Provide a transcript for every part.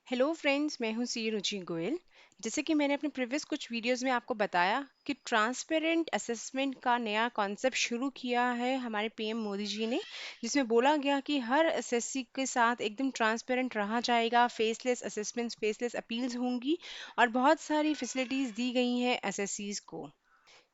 Hello friends, मैं हूं सी रुचि गोयल। जैसे कि मैंने अपने प्रीवियस कुछ वीडियोस में आपको बताया कि ट्रांसपेरेंट असेसमेंट का नया कॉन्सेप्ट शुरू किया है हमारे पीएम मोदी जी ने, जिसमें बोला गया कि हर एसएससी के साथ एकदम ट्रांसपेरेंट रहा जाएगा, फेसलेस असेसमेंट्स, फेसलेस अपील्स होंगी और बहुत सारी फैसिलिटीज़ दी गई हैं एसएससीज को।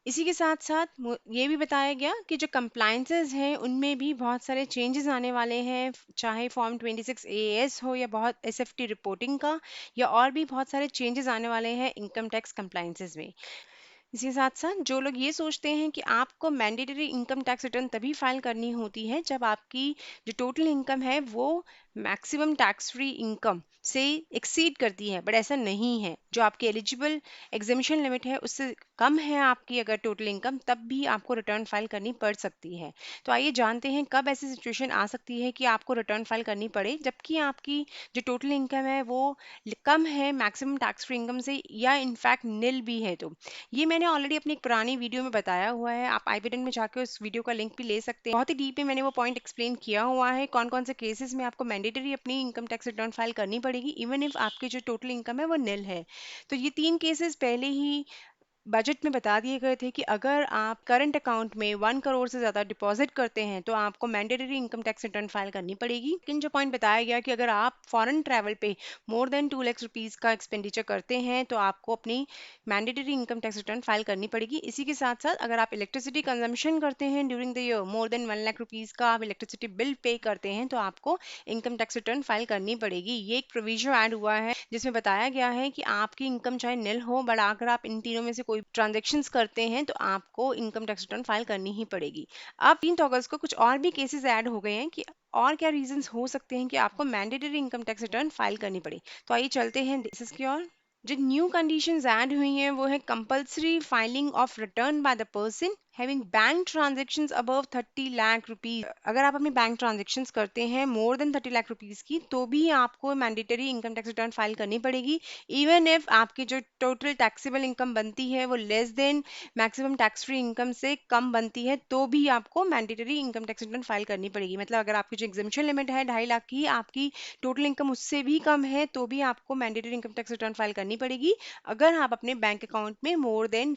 इसी के साथ साथ ये भी बताया गया कि जो कंप्लाइंसेस हैं उनमें भी बहुत सारे चेंजेस आने वाले हैं, चाहे फॉर्म 26 एएस हो या बहुत एसएफटी रिपोर्टिंग का, या और भी बहुत सारे चेंजेस आने वाले हैं इनकम टैक्स कंप्लाइंसेस में। इसी के साथ साथ जो लोग ये सोचते हैं कि आपको मैंडेटरी इनकम टैक्स रिटर्न तभी फाइल करनी होती है जब आपकी जो टोटल इनकम है वो मैक्सिमम टैक्स फ्री इनकम से एक्सीड करती है, बट ऐसा नहीं है। जो आपकी एलिजिबल एग्जेम्पशन लिमिट है उससे कम है आपकी अगर टोटल इनकम, तब भी आपको रिटर्न फाइल करनी पड़ सकती है। तो आइए जानते हैं कब ऐसी सिचुएशन आ सकती है कि आपको रिटर्न फाइल करनी पड़े जबकि आपकी जो टोटल इनकम है वो कम है मैक्सिमम टैक्स फ्री इनकम से, या इनफैक्ट निल भी है। तो ये मैंने ऑलरेडी अपनी एक पुरानी वीडियो में बताया हुआ है, आप आई बटन में जाकर उस वीडियो का लिंक भी ले सकते हैं। बहुत ही डीप में मैंने वो पॉइंट एक्सप्लेन किया हुआ है, कौन कौन से केसेस में आपको मैंडेटरी अपनी इनकम टैक्स रिटर्न फाइल करनी पड़ेगी इवन इफ आपकी जो टोटल इनकम है वो निल है। तो ये 3 केसेस पहले ही बजट में बता दिए गए थे कि अगर आप करंट अकाउंट में 1 करोड़ से ज़्यादा डिपॉजिट करते हैं तो आपको mandatory income tax return file करनी पड़ेगी। लेकिन जो पॉइंट बताया गया कि अगर आप फॉरेन ट्रैवल पे मोर देन 2 लाख रुपीज़ का एक्सपेंडिचर करते हैं तो आपको अपनी mandatory income tax return file करनी पड़ेगी। इसी के साथ साथ अगर आप इलेक्ट्रिसिटी कंजम्पशन करते हैं during the year more than 1 lakh rupees का आप इलेक्ट्रिसिटी बिल पे करते हैं तो आपको इनकम टैक्स रिटर्न फाइल करनी पड़ेगी। ये एक प्रोविजन ऐड हुआ है जिसमें बताया गया है कि आपकी इनकम चाहे निल हो, बट अगर आप इन तीनों में से कोई ट्रांजेक्शन्स करते हैं तो आपको इनकम टैक्स रिटर्न फाइल करनी ही पड़ेगी। अब 3 अगस्त को कुछ और भी केसेस ऐड हो गए हैं कि और क्या रीजंस हो सकते हैं कि आपको mandatory income tax return file करनी पड़े। तो आइए चलते हैं केसेस की ओर। जो न्यू कंडीशंस ऐड हुई हैं वो है compulsory filing of return by the person having bank transactions above 30 lakh rupees. अगर आप अपने बैंक ट्रांजैक्शंस करते हैं मोर देन 30 लाख रुपीस की तो भी आपको mandatory income tax return file करनी पड़ेगी इवन इफ आपकी जो टोटल टैक्सेबल इनकम बनती है वो less than maximum tax free income से कम बनती है तो भी आपको mandatory income tax return file करनी पड़ेगी। मतलब अगर आपकी जो एग्जेम्पशन लिमिट है 2.5 लाख की, आपकी टोटल इनकम उससे भी कम है तो भी आपको mandatory income tax return file करनी पड़ेगी अगर आप अपने बैंक अकाउंट में मोर देन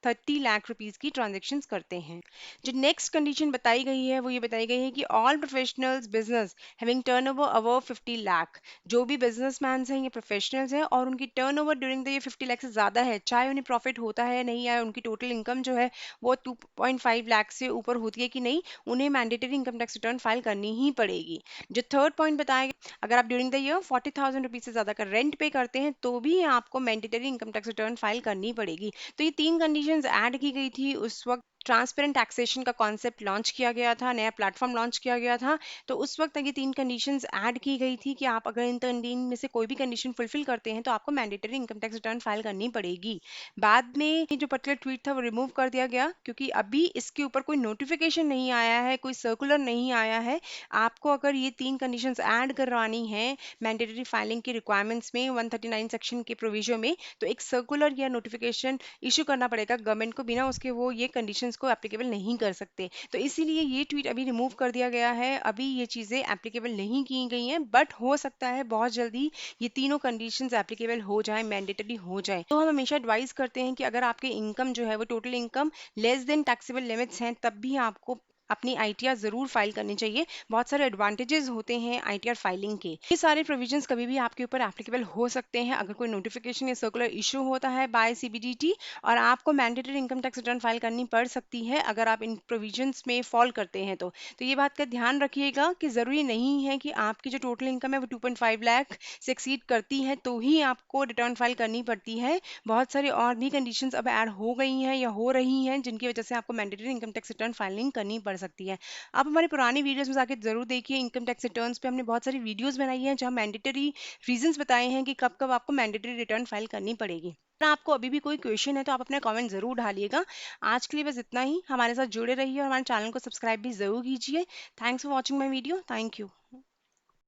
30 लाख रुपीज की ट्रांजेक्शन करते हैं। जो नेक्स्ट कंडीशन बताई गई है वो ये बताई गई है कि all professionals business having turnover above 50 lakh, जो भी बिजनेसमैन हैं या प्रोफेशनल्स हैं और उनकी टर्नओवर ड्यूरिंग द ये 50 लाख से ज़्यादा है, चाहे उन्हें प्रॉफिट होता है नहीं या उनकी टोटल इनकम जो है वो 2.5 लाख से ऊपर होती है कि नहीं, उन्हें mandatory income tax return file करनी ही पड़ेगी। जो थर्ड पॉइंट बताया गया, अगर आप ड्यूरिंग द ईयर 40,000 रुपीज से ज़्यादा का रेंट पे करते हैं तो भी आपको mandatory income tax return file करनी पड़ेगी। तो ये 3 कंडीशंस ऐड की गई थी उस वक्त ट्रांसपेरेंट टैक्सेशन का कॉन्सेप्ट लॉन्च किया गया था, नया प्लेटफॉर्म लॉन्च किया गया था। तो उस वक्त ये 3 कंडीशंस ऐड की गई थी कि आप अगर इन तीन में से कोई भी कंडीशन फुलफिल करते हैं तो आपको mandatory income tax return file करनी पड़ेगी। बाद में ये जो पर्टिकुलर ट्वीट था वो रिमूव कर दिया गया क्योंकि अभी इसके ऊपर कोई नोटिफिकेशन नहीं आया है, कोई सर्कुलर नहीं आया है। आपको अगर ये 3 कंडीशंस ऐड करवानी है मैंडेटरी फाइलिंग की रिक्वायरमेंट्स में 139 सेक्शन के प्रोविजन में, तो एक सर्कुलर या नोटिफिकेशन इशू करना पड़ेगा गवर्नमेंट को, बिना उसके वो ये कंडीशंस को एप्लीकेबल नहीं कर सकते। तो इसीलिए ये ट्वीट अभी रिमूव कर दिया गया है, अभी ये चीज़ें एप्लीकेबल नहीं की गई हैं, बट हो सकता है बहुत जल्दी ये तीनों कंडीशंस एप्लीकेबल हो जाए, मैंडेटरी हो जाए। तो हम हमेशा एडवाइस करते हैं कि अगर आपके इनकम जो है वो total income less than taxable limits हैं तब भी आपको अपनी आईटीआर जरूर फाइल करनी चाहिए। बहुत सारे एडवांटेजेस होते हैं आईटीआर फाइलिंग के। ये सारे प्रोविजंस कभी भी आपके ऊपर एप्लीकेबल हो सकते हैं अगर कोई नोटिफिकेशन या सर्कुलर इशू होता है बाय सीबीडीटी, और आपको mandatory income tax return file करनी पड़ सकती है अगर आप इन प्रोविजंस में फॉल करते हैं। तो ये बात का ध्यान रखिएगा कि ज़रूरी नहीं है कि आपकी जो टोटल इनकम है वो 2.5 लाख से एक्सीड करती है तो ही आपको रिटर्न फाइल करनी पड़ती है। बहुत सारी और भी कंडीशंस अब ऐड हो गई हैं या हो रही हैं जिनकी वजह से आपको mandatory income tax return filing करनी पड़ सकती है। आप हमारे पुरानी वीडियोस में जाके जरूर देखिए, इनकम टैक्स रिटर्न्स पे हमने बहुत सारी वीडियोस बनाई हैं जहां मैंडेटरी रीजंस बताए हैं कि कब कब आपको मैंडेटरी रिटर्न फाइल करनी पड़ेगी। अगर आपको अभी भी कोई क्वेश्चन है तो आप अपना कमेंट जरूर डालिएगा। आज के लिए बस इतना ही, हमारे साथ जुड़े रहिए और हमारे चैनल को सब्सक्राइब भी जरूर कीजिए। Thanks for watching my video. Thank you.